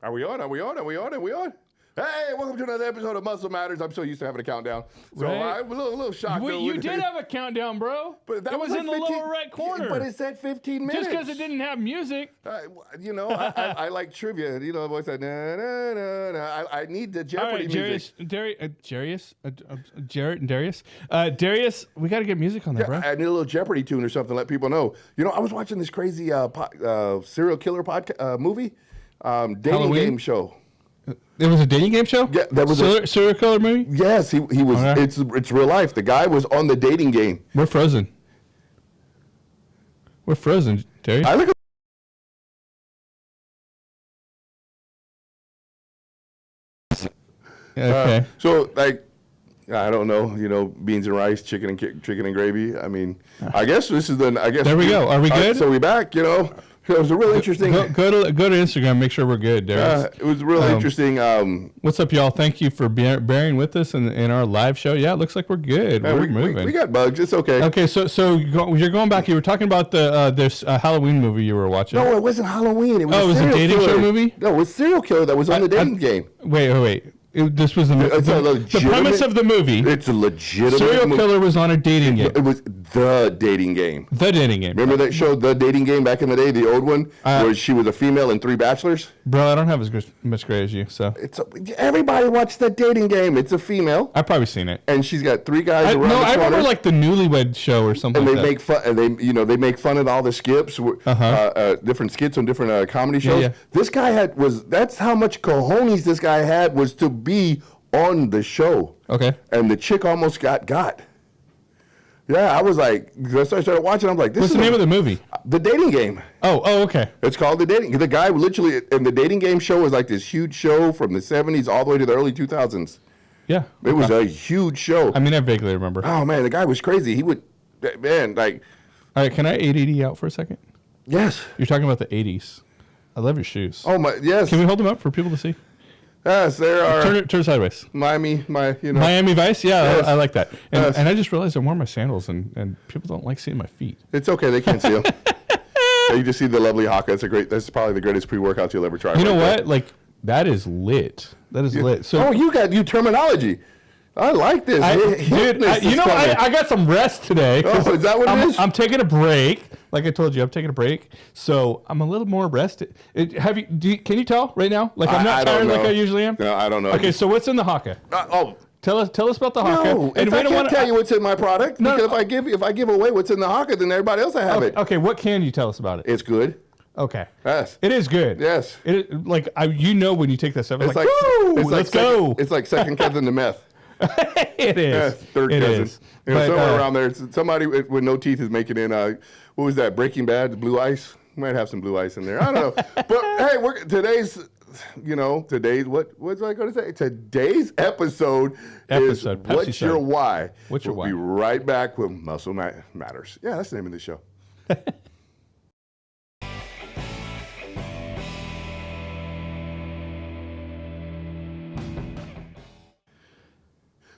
Are we on? Are we on? Are we on? Are we on? Hey, welcome to another episode of Muscle Matters. I'm so used to having a countdown. So right. I'm a little shocked. Wait, you did have a countdown, bro. But that it was like in the 15, lower right corner. But it said 15 minutes. Just because it didn't have music. I like trivia. You know, the voice that, na, na, na, na. I need the Jeopardy music. Jarrett and Darius. Darius, we got to get music on there, bro. I need a little Jeopardy tune or something, let people know. You know, I was watching this crazy serial killer movie, dating Halloween? game show. It was a dating game show? Yeah, that was a serial killer movie? Yes, he was. Okay. It's real life. The guy was on the dating game. We're frozen. We're frozen, Darius. I look. Okay. So like, I don't know. You know, beans and rice, chicken and gravy. I mean, I guess this is the. I guess there we go. Are we good? So we back. You know. It was a real interesting. Go to Instagram. Make sure we're good, Darius. It was really interesting. What's up, y'all? Thank you for bearing with us in our live show. Yeah, it looks like we're good. We're moving. We got bugs. It's okay. Okay, so you're going back. You were talking about this Halloween movie you were watching. No, it wasn't Halloween. It was it was a dating show movie? No, it was serial killer that was on the dating game. Wait. This was the premise of the movie. It's a legitimate serial killer was on a dating game. It was the dating game. The dating game. Remember that show, The Dating Game, back in the day, the old one, where she was a female and 3 bachelors? Bro, I don't have as much gray as you, so. Everybody watched The Dating Game. It's a female. I've probably seen it. And she's got 3 guys around the I corner. remember like the Newlywed Show or something and like they make fun. And they make fun of all the skips, different skits on different comedy shows. Yeah. This guy that's how much cojones this guy had, was to be on the show. Okay. And the chick almost got. Yeah, I was like, I started watching. I'm like, what's the name of the movie? The Dating Game. Oh, okay. It's called The Dating. The guy literally, and the Dating Game show was like this huge show from the 70s all the way to the early 2000s. Yeah. It was a huge show. I mean, I vaguely remember. Oh man, the guy was crazy. He would, man, like. All right, can I ADD out for a second? Yes. You're talking about the 80s. I love your shoes. Oh my, yes. Can we hold them up for people to see? Yes, there are. Turn sideways. Miami Vice. Yeah, yes. I like that. And, yes. and I just realized I'm wearing my sandals, and people don't like seeing my feet. It's okay. They can't see them. You just see the lovely Haka. That's probably the greatest pre-workout you'll ever try. You know what? Like, that is lit. That is lit. So, you got new terminology. I like this. I got some rest today. Oh, is that what it is? I'm taking a break. Like I told you, I'm taking a break. So I'm a little more rested. Can you tell right now? Like I'm not tired like I usually am? No, I don't know. Okay, so what's in the Haka? Tell us about the Haka. No, and I can't tell you what's in my product. No, because if I give away what's in the Haka, then everybody else will have it. Okay, what can you tell us about it? It's good. Okay. Yes. It is good. Yes. When you take that stuff, it's like woo, let's go. It's like second cousin to meth. It is. Yeah, third it cousin. Is. Somewhere around there, somebody with no teeth is making in, what was that, Breaking Bad, the blue ice? Might have some blue ice in there. I don't know. But hey, today's, what was I going to say? Today's episode is Pepsi What's Your Why? What's Your Why? We'll be right back with Muscle Matters. Yeah, that's the name of the show.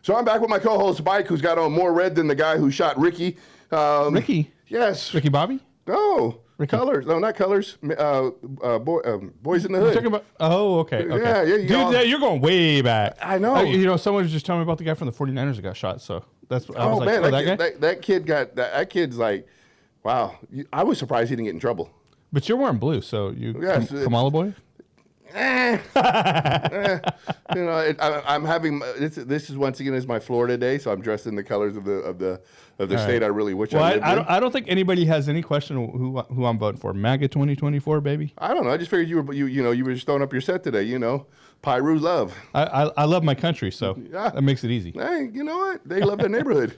So I'm back with my co-host Mike, who's got on more red than the guy who shot Ricky. Ricky? Yes. Ricky Bobby? No. Ricky. Colors. No, not Colors. Boys in the Hood. You're talking about, okay. Yeah. Dude, you're going way back. I know. Someone was just telling me about the guy from the 49ers that got shot, so that's what I was that kid's like, wow. I was surprised he didn't get in trouble. But you're wearing blue, so Kamala boy? I'm having this is once again is my Florida day, so I'm dressed in the colors of the state I really wish I lived in. I don't think anybody has any question who I'm voting for. MAGA 2024, baby. I don't know. I just figured you were just throwing up your set today. Pyru love. I love my country, so that makes it easy. Hey, you know what? They love their neighborhood.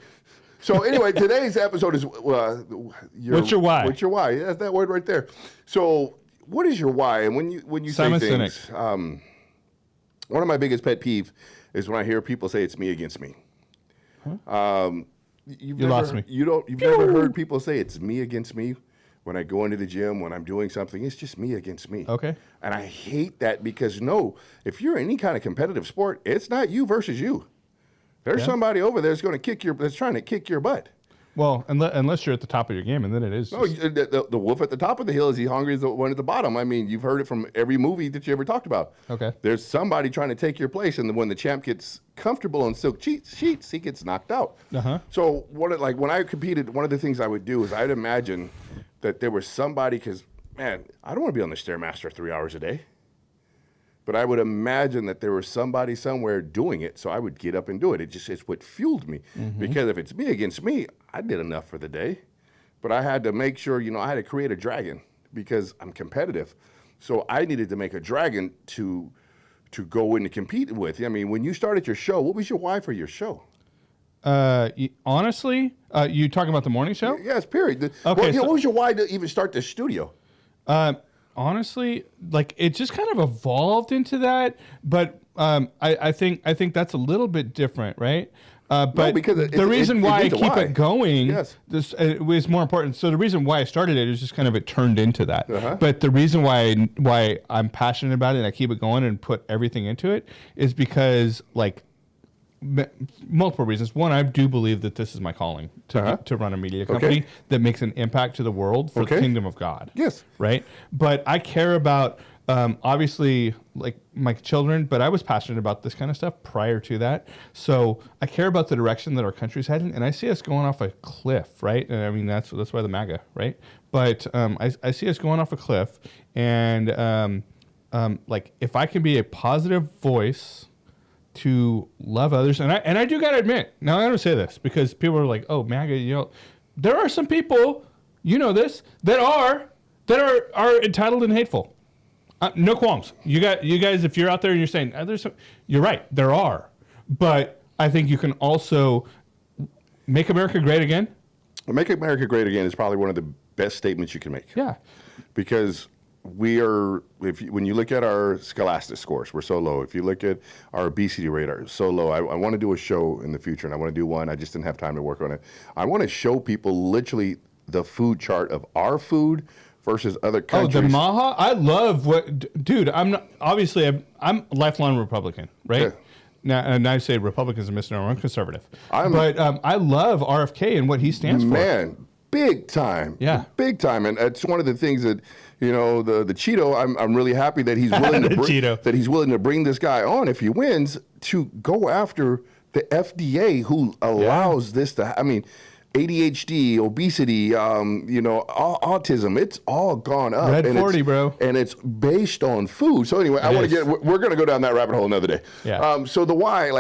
So anyway, today's episode is what's your why? What's your why? Yeah, that's that word right there. So. What is your why? And when you Simon say things, one of my biggest pet peeve is when I hear people say it's me against me. Huh? You lost me. You've never heard people say it's me against me when I go into the gym, when I'm doing something. It's just me against me. Okay. And I hate that because if you're in any kind of competitive sport, it's not you versus you. There's somebody over there that's trying to kick your butt. Well, unless you're at the top of your game, and then it is. No, the wolf at the top of the hill is he hungry as the one at the bottom. I mean, you've heard it from every movie that you ever talked about. Okay. There's somebody trying to take your place, and when the champ gets comfortable on silk sheets, he gets knocked out. Uh-huh. So when I competed, one of the things I would do is I'd imagine that there was somebody, because, man, I don't want to be on the Stairmaster 3 hours a day. But I would imagine that there was somebody somewhere doing it, so I would get up and do it. It's what fueled me. Because if it's me against me, I did enough for the day. But I had to make sure, I had to create a dragon because I'm competitive. So I needed to make a dragon to go in to compete with. I mean, when you started your show, what was your why for your show? Honestly, you talking about the morning show? Yes, period. Okay, what was your why to even start the studio? Honestly, like it just kind of evolved into that, but I think that's a little bit different, right? But because the reason why I keep why. it going, Yes. this it was more important. So the reason why I started it is just kind of it turned into that. Uh-huh. But the reason why I'm passionate about it and I keep it going and put everything into it is because like multiple reasons. One, I do believe that this is my calling to run a media company that makes an impact to the world for the kingdom of God. Yes. Right. But I care about obviously like my children, but I was passionate about this kind of stuff prior to that. So I care about the direction that our country's heading, and I see us going off a cliff, right? And I mean that's why the MAGA, right? But I see us going off a cliff, and like if I can be a positive voice to love others, and I do gotta admit, now I gotta say this because people are like, oh MAGA, there are some people, this, that are entitled and hateful. No qualms. You guys, if you're out there and you're saying you're right, there are, but I think you can also make America great again. Make America great again is probably one of the best statements you can make. Yeah, because we are, when you look at our Scholastic scores, we're so low. If you look at our obesity rate, so low. I want to do a show in the future, and I want to do one. I just didn't have time to work on it. I want to show people literally the food chart of our food versus other countries. Oh, the Maha? I love dude, I'm a lifelong Republican, right? Yeah. Now, and I say Republican is a misnomer. I'm conservative. But I love RFK and what he stands for. Man, big time. Yeah. Big time. And it's one of the things that, the Cheeto, I'm really happy that he's willing to bring this guy on if he wins to go after the FDA who allows this to ADHD, obesity, autism, it's all gone up. Red 40, bro. And it's based on food. So anyway, we're going to go down that rabbit hole another day. Yeah. So the why,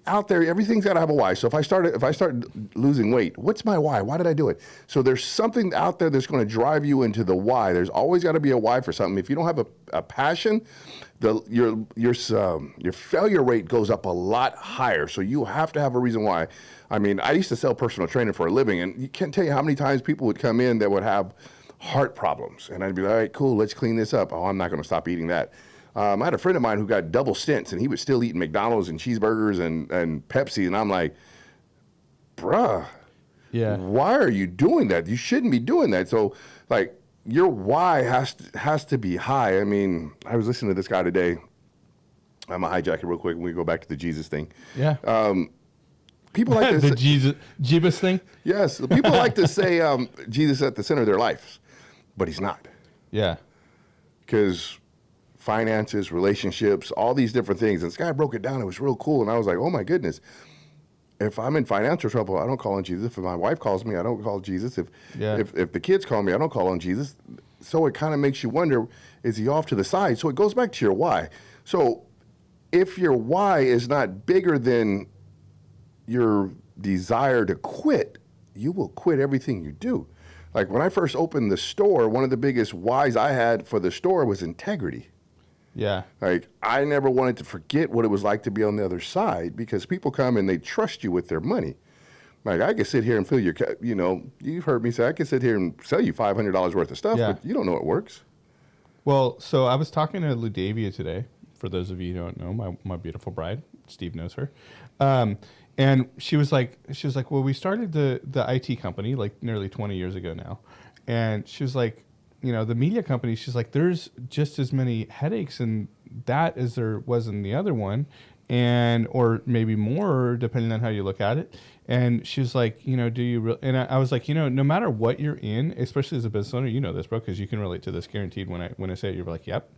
out there, everything's got to have a why. So if I start losing weight, what's my why? Why did I do it? So there's something out there that's going to drive you into the why. There's always got to be a why for something. If you don't have a passion, your failure rate goes up a lot higher. So you have to have a reason why. I used to sell personal training for a living, and you can't tell you how many times people would come in that would have heart problems. And I'd be like, all right, cool, let's clean this up. Oh, I'm not going to stop eating that. I had a friend of mine who got double stents, and he was still eating McDonald's and cheeseburgers and Pepsi. And I'm like, bruh, why are you doing that? You shouldn't be doing that. So, your why has to be high. I was listening to this guy today. I'm going to hijack it real quick when we go back to the Jesus thing. Yeah. People like the Jeebus thing? Yes. People like to say Jesus at the center of their lives, but he's not. Yeah. Because finances, relationships, all these different things. And this guy broke it down. It was real cool. And I was like, oh, my goodness. If I'm in financial trouble, I don't call on Jesus. If my wife calls me, I don't call Jesus. If the kids call me, I don't call on Jesus. So it kind of makes you wonder, is he off to the side? So it goes back to your why. So if your why is not bigger than your desire to quit, you will quit everything you do. Like when I first opened the store, one of the biggest whys I had for the store was integrity. Yeah. Like I never wanted to forget what it was like to be on the other side because people come and they trust you with their money. Like I could sit here and fill your, you've heard me say, I could sit here and sell you $500 worth of stuff, but you don't know it works. Well, so I was talking to Ludavia today. For those of you who don't know, my beautiful bride, Steve knows her. And she was like, well, we started the IT company like nearly 20 years ago now. And she was like, the media company, she's like, there's just as many headaches in that as there was in the other one. and or maybe more depending on how you look at it. And she was like, do you and I was like, no matter what you're in, especially as a business owner, you know this, bro, because you can relate to this guaranteed when I say it. You're like, yep.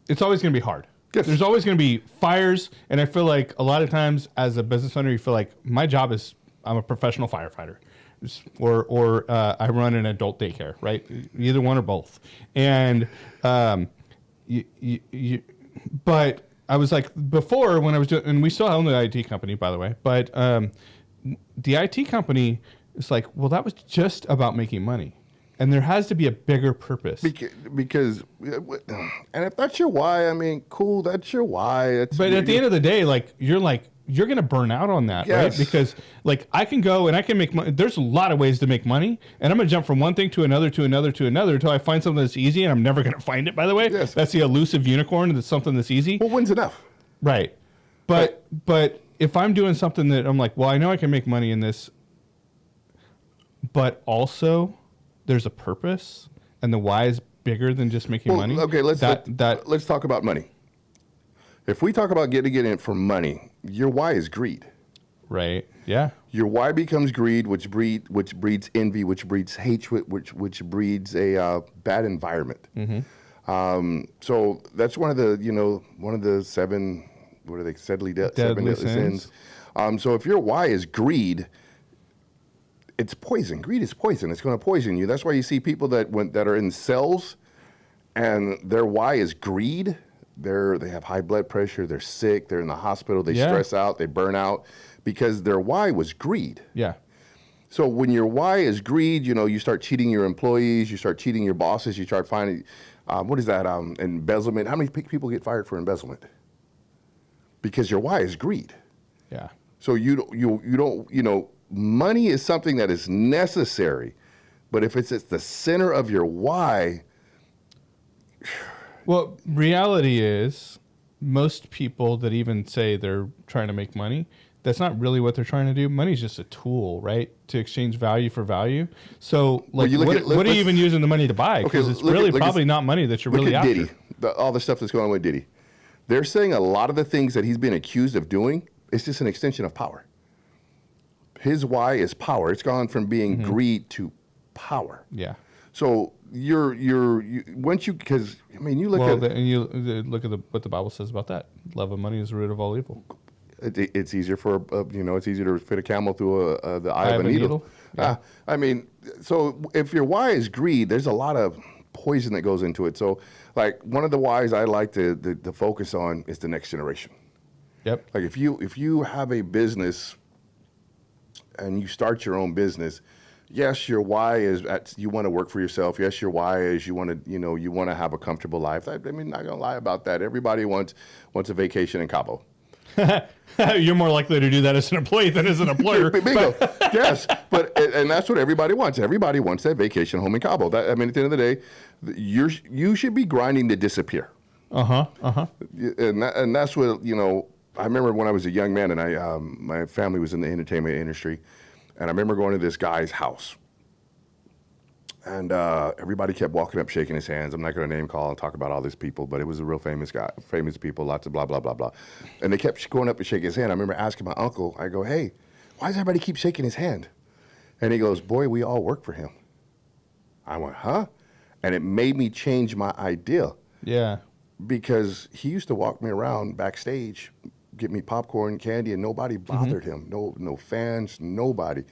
It's always going to be hard. Yes. There's always going to be fires, and I feel like a lot of times as a business owner, you feel like my job is I'm a professional firefighter, or I run an adult daycare, right? Either one or both. And but I was like before when I was doing, and we still own the IT company, by the way, but the IT company is like, well, that was just about making money. And there has to be a bigger purpose. Because, and if that's your why, I mean, cool, that's your why. But at the end of the day, you're going to burn out on that, yes. right? Because I can go and I can make money. There's a lot of ways to make money, and I'm going to jump from one thing to another until I find something that's easy, and I'm never going to find it, by the way. Yes. That's the elusive unicorn. That's something that's easy. Well, when's enough? Right. But if I'm doing something that I'm like, well, I know I can make money in this, but also there's a purpose, and the why is bigger than just making money. Okay, let's talk about money. If we talk about getting it for money, your why is greed. Right. Yeah. Your why becomes greed, which breeds envy, which breeds hatred, which breeds a bad environment. Mm-hmm. So that's one of the seven, what are they, seven deadly sins. So if your why is greed, it's poison. Greed is poison. It's going to poison you. That's why you see people that are in cells, and their why is greed. They have high blood pressure. They're sick. They're in the hospital. They stress out. They burn out because their why was greed. Yeah. So when your why is greed, you start cheating your employees. You start cheating your bosses. You start finding, what is that? Embezzlement. How many people get fired for embezzlement? Because your why is greed. Yeah. So you don't. Money is something that is necessary, but if it's at the center of your why. Well, reality is most people that even say they're trying to make money, that's not really what they're trying to do. Money's just a tool, right? To exchange value for value. So what are you even using the money to buy? Because it's really probably not money that you're really after. Diddy, all the stuff that's going on with Diddy. They're saying a lot of the things that he's been accused of doing is just an extension of power. His why is power. It's gone from being greed to power. Yeah. So once you, because I mean, you look what the Bible says about that. Love of money is the root of all evil. It's easier it's easier to fit a camel through the eye of a needle. Yeah. I mean, so if your why is greed, there's a lot of poison that goes into it. So like one of the whys I like to focus on is the next generation. Yep. Like if you have a business and you start your own business, yes, your why is you want to work for yourself. Yes, your why is you want to have a comfortable life. I mean, not gonna lie about that. Everybody wants a vacation in Cabo. You're more likely to do that as an employee than as an employer. Bingo. Yes, and that's what everybody wants. Everybody wants that vacation home in Cabo. At the end of the day, you should be grinding to disappear. And that's what I remember when I was a young man, and my family was in the entertainment industry, and I remember going to this guy's house, and everybody kept walking up, shaking his hands. I'm not going to name call and talk about all these people, but it was a real famous guy, famous people, lots of blah, blah, blah, blah. And they kept going up and shaking his hand. I remember asking my uncle, I go, hey, why does everybody keep shaking his hand? And he goes, boy, we all work for him. I went, huh? And it made me change my idea. Yeah. Because he used to walk me around backstage, get me popcorn, candy, and nobody bothered him. No fans, nobody.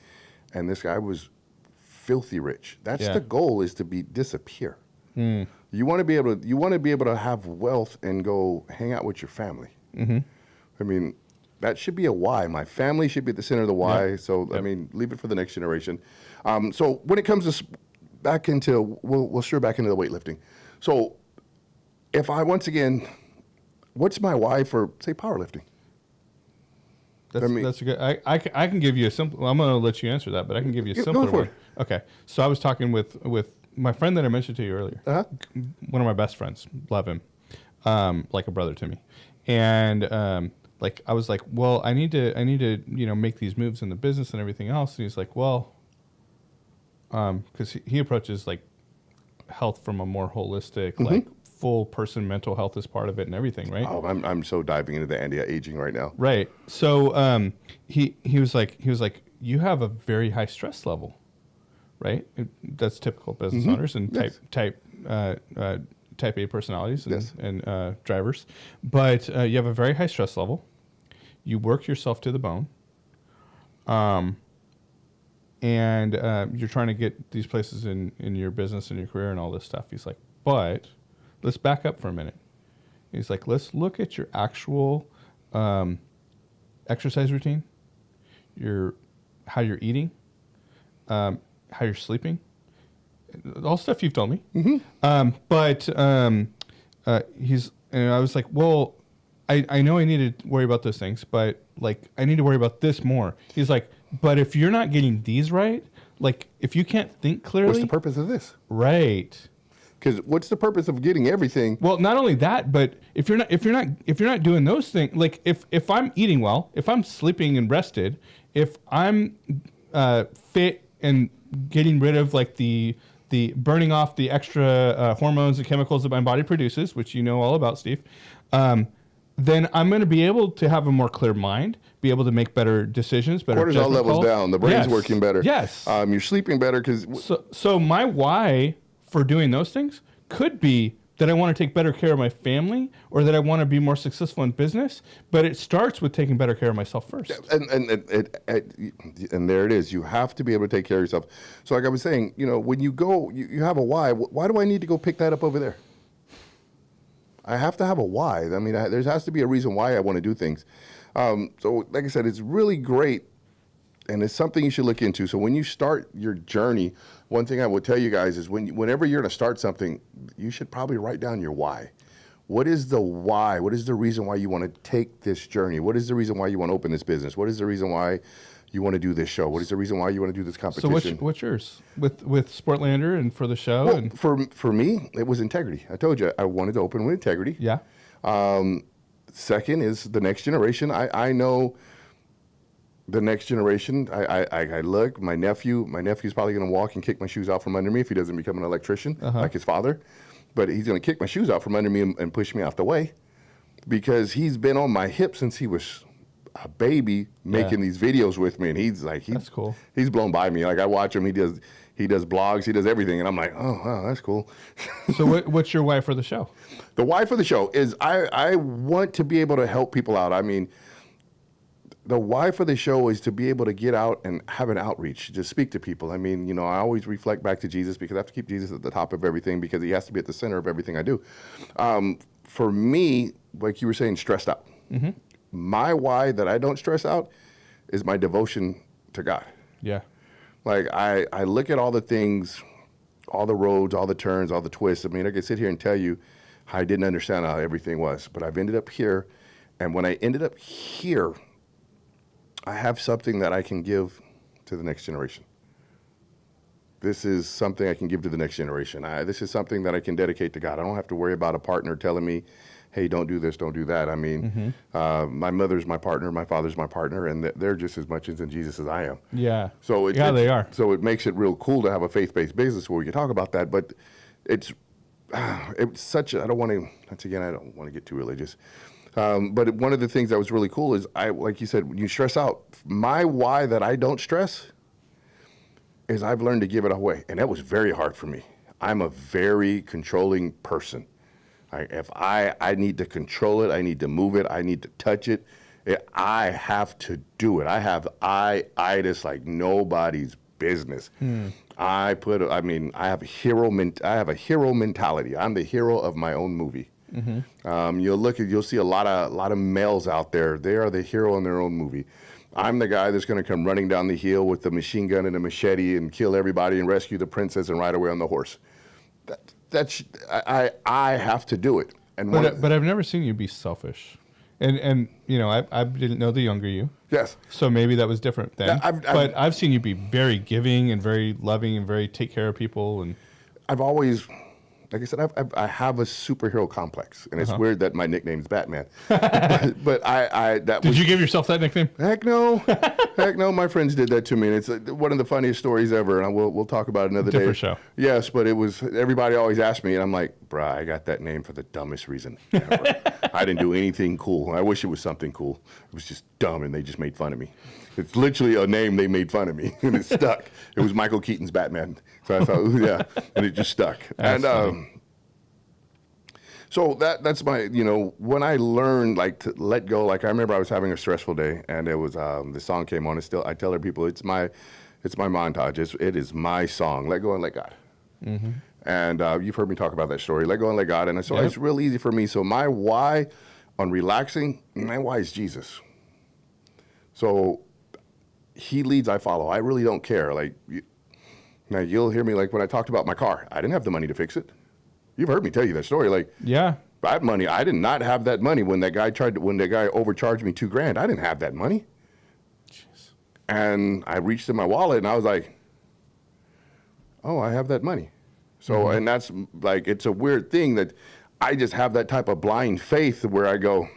And this guy was filthy rich. That's the goal, is to disappear. You want to be able to have wealth and go hang out with your family. I mean, that should be a why. My family should be at the center of the why. So I mean, leave it for the next generation. So when it comes to we'll stir back into the weightlifting. So if I once again, what's my why for say powerlifting? That's a good. I can give you a simple. I'm going to let you answer that, but I can give you a simpler one. Okay. So I was talking with my friend that I mentioned to you earlier. One of my best friends. Love him, like a brother to me. And I was like, well, I need to make these moves in the business and everything else. And he's like, well, because he approaches like health from a more holistic, like full person mental health is part of it and everything, right? Oh, I'm so diving into the anti-aging right now. Right. So he was like you have a very high stress level, right? That's typical business owners and Yes. type A personalities and, Yes. and drivers, but you have a very high stress level. You work yourself to the bone, and you're trying to get these places in your business and your career and all this stuff. He's like, but let's back up for a minute. He's like, let's look at your actual exercise routine, how you're eating, how you're sleeping, all stuff you've told me. But I was like, well, I know I need to worry about those things, but like I need to worry about this more. He's like, but if you're not getting these right, like if you can't think clearly, What's the purpose of this? right? Because what's the purpose of getting everything? Well, not only that, but if you're not doing those things, like if I'm eating well, if I'm sleeping and rested, if I'm fit and getting rid of like the burning off the extra hormones and chemicals that my body produces, which you know all about, Steve, then I'm going to be able to have a more clear mind, be able to make better decisions, better Cortisol judgment levels calls. down. The brain's Yes. working better. Yes. You're sleeping better because So my why for doing those things could be that I want to take better care of my family or that I want to be more successful in business, but it starts with taking better care of myself first. and there it is. You have to be able to take care of yourself. So like I was saying, when you go, you have a why. Why do I need to go pick that up over there? I have to have a why. I mean, there has to be a reason why I want to do things. So like I said, it's really great, and it's something you should look into. So when you start your journey, one thing I will tell you guys is whenever you're going to start something, you should probably write down your why. What is the why? What is the reason why you want to take this journey? What is the reason why you want to open this business? What is the reason why you want to do this show? What is the reason why you want to do this competition? So what's yours with Sportlander and for the show? Well, and for me, it was integrity. I told you I wanted to open with integrity. yeah, Second is the next generation. I know the next generation. I look, my nephew's probably going to walk and kick my shoes out from under me if he doesn't become an electrician like his father. But he's going to kick my shoes out from under me and push me out the way because he's been on my hip since he was a baby making these videos with me. And that's cool. He's blown by me. Like I watch him, he does blogs, he does everything. And I'm like, oh, wow, that's cool. So what's your why for the show? The why for the show is I want to be able to help people out. I mean, the why for the show is to be able to get out and have an outreach, to speak to people. I mean, I always reflect back to Jesus because I have to keep Jesus at the top of everything because he has to be at the center of everything I do. For me, like you were saying, stressed out. Mm-hmm. My why that I don't stress out is my devotion to God. Yeah. Like I look at all the things, all the roads, all the turns, all the twists. I mean, I could sit here and tell you how I didn't understand how everything was, but I've ended up here. And when I ended up here, I have something that I can give to the next generation. This is something I can give to the next generation. This is something that I can dedicate to God. I don't have to worry about a partner telling me, hey, don't do this, don't do that. I mean, my mother's my partner, my father's my partner, and they're just as much in Jesus as I am. Yeah. So they are. So it makes it real cool to have a faith-based business where we can talk about that. But it's such. I don't want to get too religious. But one of the things that was really cool is like you said, when you stress out, my why that I don't stress is I've learned to give it away, and that was very hard for me. I'm a very controlling person. If I need to control it, I need to move it, I need to touch it, I have to do it. I have itis like nobody's business. I have a hero mentality. I'm the hero of my own movie. Mm-hmm. You'll see a lot of males out there. They are the hero in their own movie. I'm the guy that's going to come running down the hill with the machine gun and a machete and kill everybody and rescue the princess and ride away on the horse. I have to do it. But I've never seen you be selfish, and I didn't know the younger you. Yes. So maybe that was different then. But I've seen you be very giving and very loving and very take care of people. And I've always like I said, I have a superhero complex, and it's weird that my nickname's Batman. but Did you give yourself that nickname? Heck no, heck no. My friends did that to me, and it's one of the funniest stories ever. And we'll talk about it another day. Different show. Yes, but it was everybody always asked me, and I'm like, bruh, I got that name for the dumbest reason ever. I didn't do anything cool. I wish it was something cool. It was just dumb, and they just made fun of me. It's literally a name they made fun of me, and it stuck. It was Michael Keaton's Batman. So I thought, yeah, and it just stuck. That's so that's my, when I learned like to let go, like I remember I was having a stressful day, and it was the song came on, and still I tell other people it's my montage. It is my song. Let go and let God. Mm-hmm. And you've heard me talk about that story. Let go and let God. And so it's real easy for me. So my why on relaxing, my why is Jesus. So he leads, I follow. I really don't care. Like now you'll hear me like when I talked about my car. I didn't have the money to fix it. You've heard me tell you that story. Like, yeah, that money, I did not have that money when that guy overcharged me $2,000. I didn't have that money. Jeez. And I reached in my wallet and I was like, oh, I have that money. So, and that's like, it's a weird thing that I just have that type of blind faith where I go,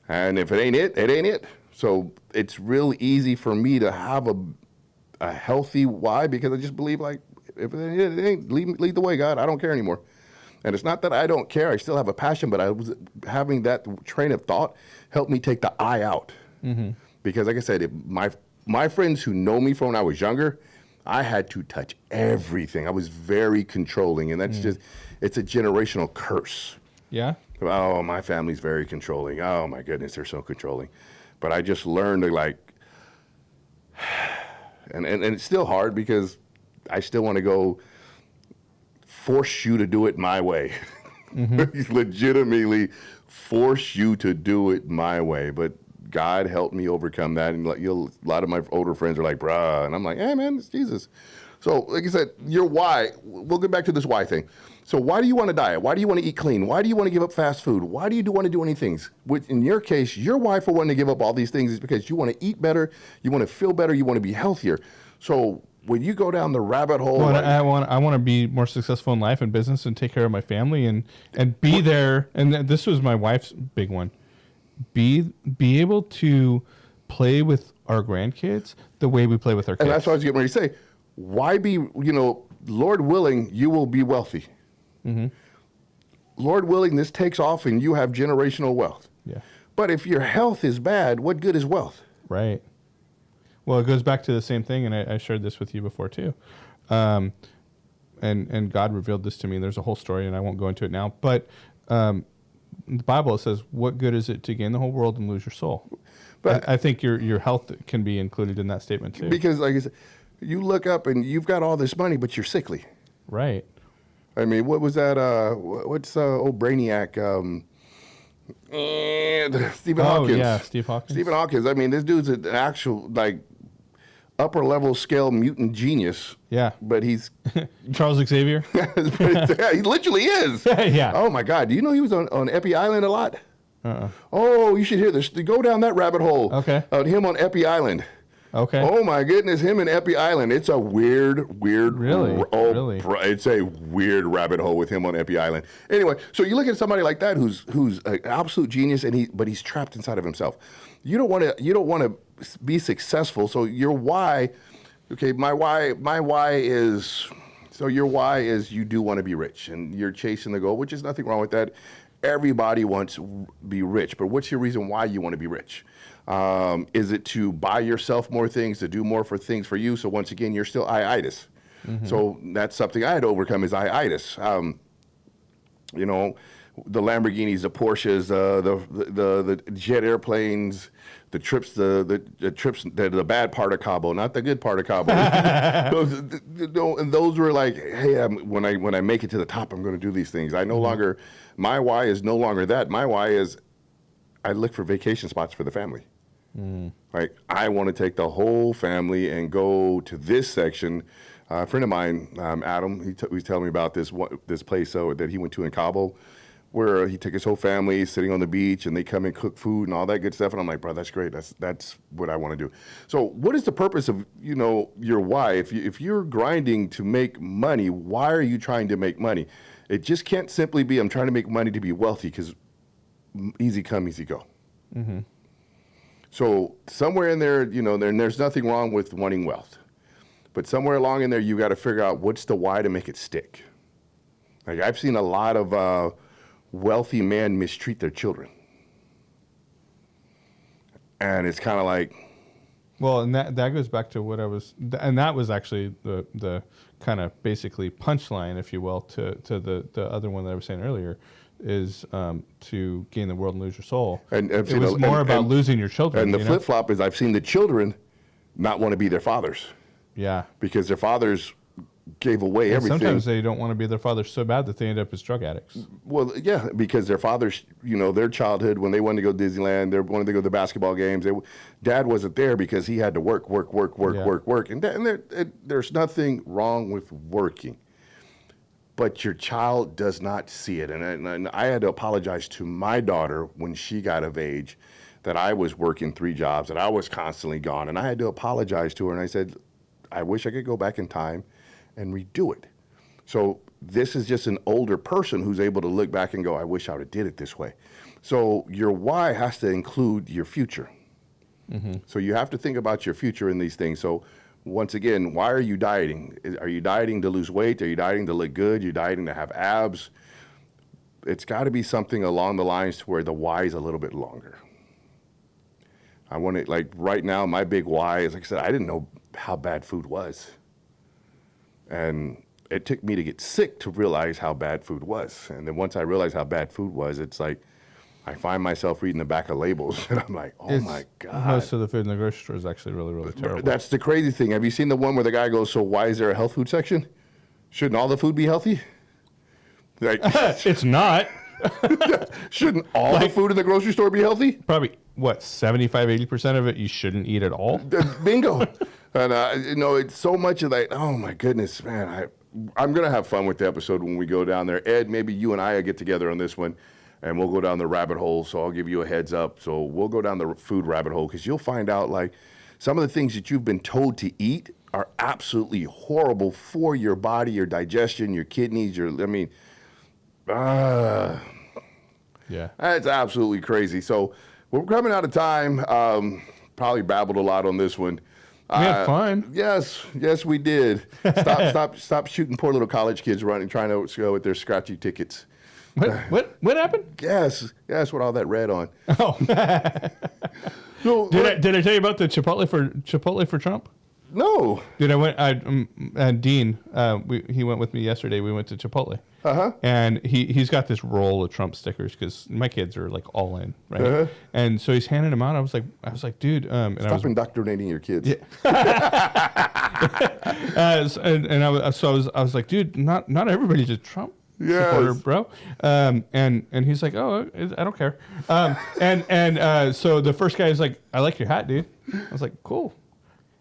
and if it ain't it, it ain't it. So it's real easy for me to have a healthy why, because I just believe like, if it ain't, lead the way, God. I don't care anymore. And it's not that I don't care. I still have a passion, but I was having that train of thought helped me take the I out. Mm-hmm. Because like I said, my friends who know me from when I was younger, I had to touch everything. I was very controlling, and that's just, it's a generational curse. Yeah? Oh, my family's very controlling. Oh, my goodness, they're so controlling. But I just learned to like, and it's still hard because I still want to go force you to do it my way. Mm-hmm. Legitimately force you to do it my way. But God helped me overcome that. And like, a lot of my older friends are like, bruh. And I'm like, hey, man, it's Jesus. So like I said, your why, we'll get back to this why thing. So why do you want to diet? Why do you want to eat clean? Why do you want to give up fast food? Why do you want to do any things? Which in your case, your why for wanting to give up all these things is because you want to eat better, you want to feel better, you want to be healthier. So when you go down the rabbit hole, well, I want to be more successful in life and business and take care of my family and be there. And this was my wife's big one. Be able to play with our grandkids the way we play with our kids. And that's what I was getting ready to say. Why be, Lord willing, you will be wealthy. Mm-hmm. Lord willing, this takes off and you have generational wealth. Yeah. But if your health is bad, what good is wealth? Right. Well, it goes back to the same thing, and I shared this with you before too. And God revealed this to me. There's a whole story, and I won't go into it now. But the Bible says, what good is it to gain the whole world and lose your soul? But I think your health can be included in that statement too. Because like I said, you look up and you've got all this money, but you're sickly. Right. I mean, what was that? What's old Brainiac? And Stephen Hawkins. Oh, yeah, Steve Hawkins. Stephen Hawkins. I mean, this dude's an actual, like, upper level scale mutant genius. Yeah. But he's... Charles Xavier? Yeah, he literally is. Yeah. Oh, my God. Do you know he was on Epi Island a lot? Oh, you should hear this. Go down that rabbit hole. Okay. Him on Epi Island. Okay. Oh my goodness, him and Epi Island. It's a weird. Really? Really? It's a weird rabbit hole with him on Epi Island. Anyway, so you look at somebody like that who's an absolute genius, but he's trapped inside of himself. You don't want to be successful. So your why, okay, my why is. So your why is you do want to be rich, and you're chasing the goal, which is nothing wrong with that. Everybody wants to be rich, but what's your reason why you want to be rich? Is it to buy yourself more things, to do more for things for you? So once again, you're still I-itis. Mm-hmm. So that's something I had to overcome is I-itis. The Lamborghinis, the Porsches, the jet airplanes, the trips, the bad part of Cabo, not the good part of Cabo. those were like, hey, when I make it to the top, I'm going to do these things. My why is no longer that. My why is I look for vacation spots for the family. Like, I want to take the whole family and go to this section. A friend of mine, Adam, he was telling me about this place that he went to in Cabo, where he took his whole family sitting on the beach and they come and cook food and all that good stuff. And I'm like, bro, that's great. That's what I want to do. So what is the purpose of, your why? If you're grinding to make money, why are you trying to make money? It just can't simply be, I'm trying to make money to be wealthy, because easy come, easy go. Mm-hmm. So somewhere in there, there's nothing wrong with wanting wealth. But somewhere along in there, you got to figure out what's the why to make it stick. Like, I've seen a lot of wealthy men mistreat their children. And it's kind of like... Well, and that goes back to what I was... And that was actually the kind of basically punchline, if you will, to the other one that I was saying earlier, is to gain the world and lose your soul. And it was more about losing your children. And the flip-flop is I've seen the children not want to be their fathers. Yeah. Because their fathers gave away everything. Sometimes they don't want to be their fathers so bad that they end up as drug addicts. Well, yeah, because their fathers, their childhood, when they wanted to go to Disneyland, they wanted to go to the basketball games, Dad wasn't there because he had to work. And there's nothing wrong with working. But your child does not see it. And I had to apologize to my daughter when she got of age that I was working 3 jobs, that I was constantly gone. And I had to apologize to her. And I said, I wish I could go back in time and redo it. So this is just an older person who's able to look back and go, I wish I would have did it this way. So your why has to include your future. Mm-hmm. So you have to think about your future in these things. So once again, why are you dieting? Are you dieting to lose weight? Are you dieting to look good? Are you dieting to have abs? It's got to be something along the lines to where the why is a little bit longer. I want to, like right now, my big why is, like I said, I didn't know how bad food was. And it took me to get sick to realize how bad food was. And then once I realized how bad food was, it's like I find myself reading the back of labels, and I'm like, my God. Most of the food in the grocery store is actually really, really terrible. That's the crazy thing. Have you seen the one where the guy goes, so why is there a health food section? Shouldn't all the food be healthy? Like, it's not. Shouldn't all the food in the grocery store be healthy? Probably, 75-80% of it you shouldn't eat at all? Bingo. And, it's so much of that. Oh, my goodness, man. I'm going to have fun with the episode when we go down there. Ed, maybe you and I will get together on this one, and we'll go down the rabbit hole. So I'll give you a heads up. So we'll go down the food rabbit hole, because you'll find out, like, some of the things that you've been told to eat are absolutely horrible for your body, your digestion, your kidneys, yeah. That's absolutely crazy. So we're coming out of time. Probably babbled a lot on this one. We had fun. Yes, we did. Stop shooting poor little college kids trying to go with their scratchy tickets. What happened? Yes, with all that red on. Oh. So, did I tell you about the Chipotle for Trump? No. Dude, Dean, he went with me yesterday. We went to Chipotle. Uh-huh. And he's got this roll of Trump stickers because my kids are like all in, right? Uh-huh. And so he's handing them out. I was like, dude. Stop indoctrinating your kids. Yeah. I was like, dude, not everybody's a Trump supporter, bro. And he's like, oh, I don't care. So the first guy is like, I like your hat, dude. I was like, cool.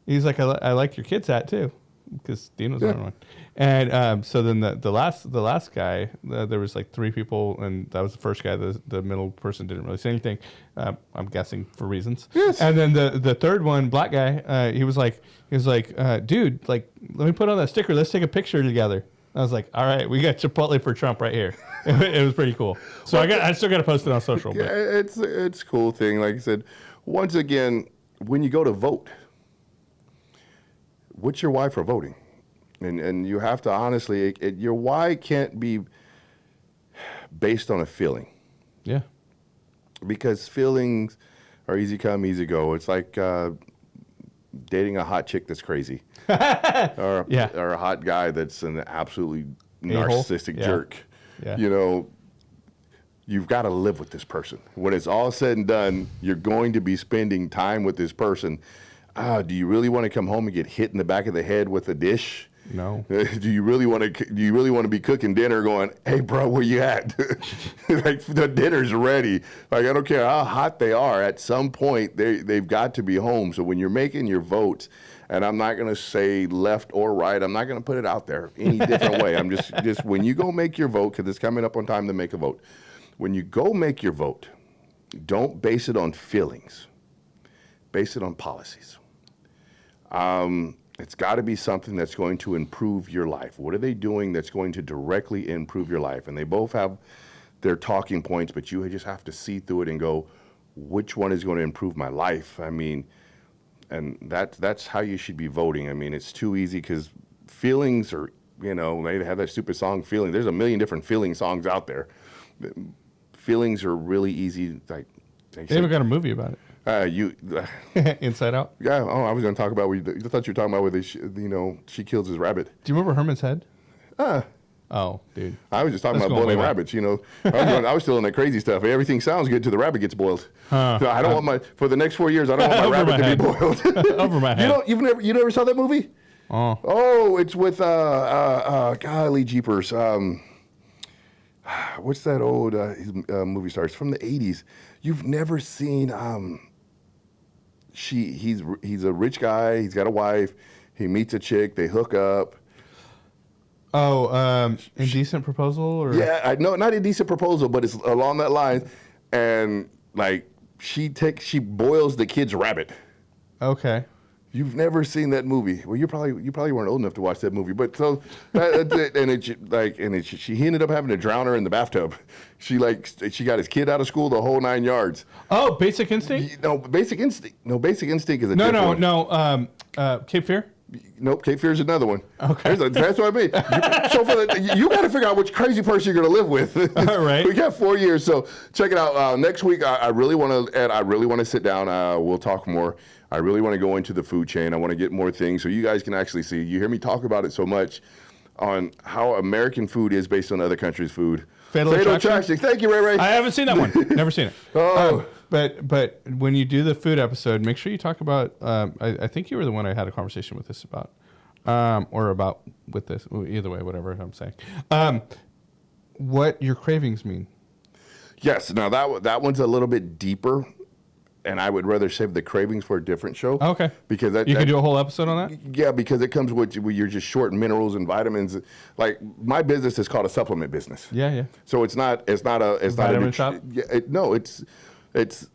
He's like, I like your kid's hat too, because Dean was on one. And so then the last guy, there was like 3 people, and that was the first guy. The middle person didn't really say anything. I'm guessing for reasons. Yes. And then the third one, black guy, he was like, dude, like, let me put on that sticker. Let's take a picture together. I was like, all right, we got Chipotle for Trump right here. It was pretty cool. So I still got to post it on social. Yeah, it's a cool thing. Like I said, once again, when you go to vote, what's your why for voting? And you have to honestly, your why can't be based on a feeling. Yeah. Because feelings are easy come, easy go. It's like dating a hot chick that's crazy. or a hot guy that's an absolutely narcissistic jerk. Yeah. You've got to live with this person. When it's all said and done, you're going to be spending time with this person. Do you really want to come home and get hit in the back of the head with a dish? No. Do you really want to be cooking dinner going, hey, bro, where you at? Like, the dinner's ready. Like, I don't care how hot they are. At some point, they've got to be home. So when you're making your votes, and I'm not going to say left or right, I'm not going to put it out there any different way. I'm just when you go make your vote, because it's coming up on time to make a vote. when you go make your vote, don't base it on feelings. Base it on policies. It's got to be something that's going to improve your life. What are they doing that's going to directly improve your life? And they both have their talking points, but you just have to see through it and go, which one is going to improve my life? I mean, and that's how you should be voting. I mean, it's too easy because feelings are, they have that stupid song, Feeling. There's a million different feeling songs out there. Feelings are really easy. Like they even got a movie about it. Inside Out. Yeah. Oh, I was going to talk about. I thought you were talking about where she kills his rabbit. Do you remember Herman's Head? Oh, dude. I was just talking about boiling rabbits. I was still in that crazy stuff. Everything sounds good till the rabbit gets boiled. So I don't want for the next 4 years. I don't want my rabbit to be boiled. Over my head. You never saw that movie? Oh. Oh, it's with golly jeepers. What's that old movie star? It's from the 80s. You've never seen. He's a rich guy. He's got a wife. He meets a chick. They hook up. Oh, Indecent Proposal? Or? Yeah, no, not Indecent Proposal, but it's along that line. And like she boils the kid's rabbit. Okay. You've never seen that movie. Well, you probably weren't old enough to watch that movie. But so that's it. And he ended up having to drown her in the bathtub. She got his kid out of school, the whole 9 yards. Oh, Basic Instinct? No, Basic Instinct. No, Basic Instinct is a No. Cape Fear? Nope, Cape Fear is another one. Okay. That's what I mean. You got to figure out which crazy person you're going to live with. All right. We got 4 years, so check it out. Next week, I really want to sit down. We'll talk more. I really want to go into the food chain. I want to get more things so you guys can actually see. You hear me talk about it so much on how American food is based on other countries' food. Fatal Attraction. Thank you, Ray. I haven't seen that one. Never seen it. Oh. But when you do the food episode, make sure you talk about. I think you were the one I had a conversation with this about, or about with this. Either way, whatever I'm saying. What your cravings mean? Yes. Now that one's a little bit deeper, and I would rather save the cravings for a different show. Okay. Because you could do a whole episode on that. Yeah, because it comes with you're just short minerals and vitamins. Like my business is called a supplement business. Yeah. So it's not a vitamin shop. Yeah. It's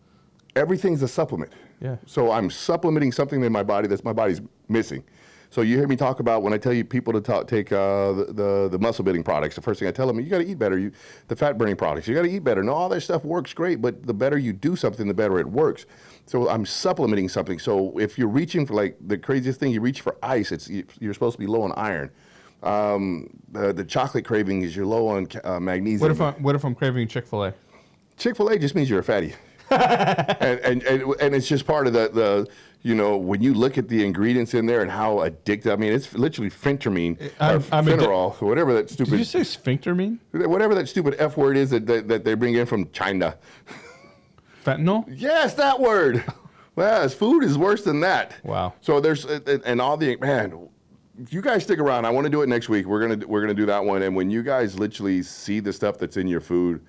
everything's a supplement. Yeah. So I'm supplementing something in my body that's my body's missing. So you hear me talk about when I tell you people to take the muscle building products. The first thing I tell them, you got to eat better. The fat burning products, you got to eat better. No, all that stuff works great, but the better you do something, the better it works. So I'm supplementing something. So if you're reaching for like the craziest thing, you reach for ice. You're supposed to be low on iron. The chocolate craving is you're low on magnesium. What if I'm craving Chick-fil-A? Chick-fil-A just means you're a fatty. and it's just part of the when you look at the ingredients in there and how addictive. I mean, it's literally phentermine or phenterol, whatever that stupid. Did you say sphincter mean? Whatever that stupid F word is that they bring in from China. Fentanyl? Yes, that word. Well, food is worse than that. Wow. So there's and all the man. If you guys stick around, I want to do it next week. We're gonna do that one. And when you guys literally see the stuff that's in your food,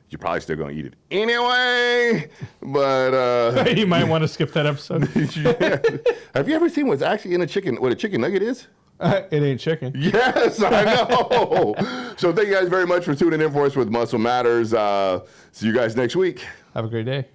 you're probably still going to eat it anyway, but... you might want to skip that episode. Yeah. Have you ever seen what's actually in what a chicken nugget is? It ain't chicken. Yes, I know. So thank you guys very much for tuning in for us with Muscle Matters. See you guys next week. Have a great day.